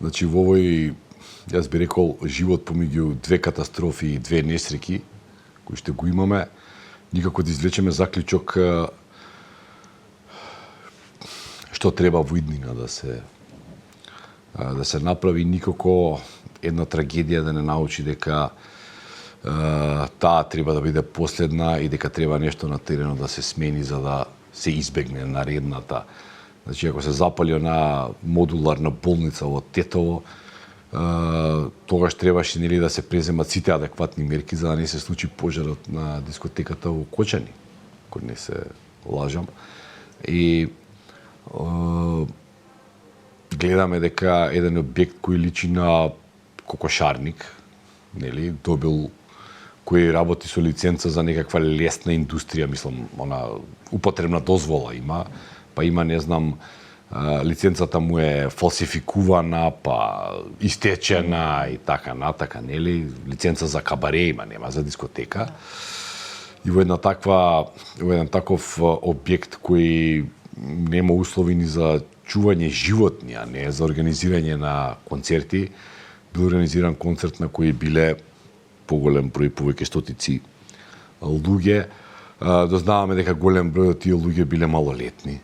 Значи во овој, јас би рекол, живот помеѓу две катастрофи и две несреќи кои што го имаме, никако да извлечеме заклучок што треба во иднина да се направи, никако една трагедија да не научи дека таа треба да биде последна и дека треба нешто на теренот да се смени за да се избегне наредната. Значи, ако се запали на модуларна болница во Тетово, тогаш требаше да се преземат сите адекватни мерки за да не се случи пожарот на дискотеката во Кочани, ако не се лажам. И гледаме дека еден објект кој личи на кокошарник, нели, добил кој работи со лиценца за некаква лесна индустрија, мислам, она употребна дозвола има, па има, не знам, лиценцата му е фалсификувана, па истечена и така натака, нели, лиценца за кабаре има, нема за дискотека. И во еден таков објект кој нема услови ни за чување животни, а не за организирање на концерти, бил организиран концерт на кој биле поголем број, повеќе стотици луѓе. Дознаваме дека голем број од тие луѓе биле малолетни.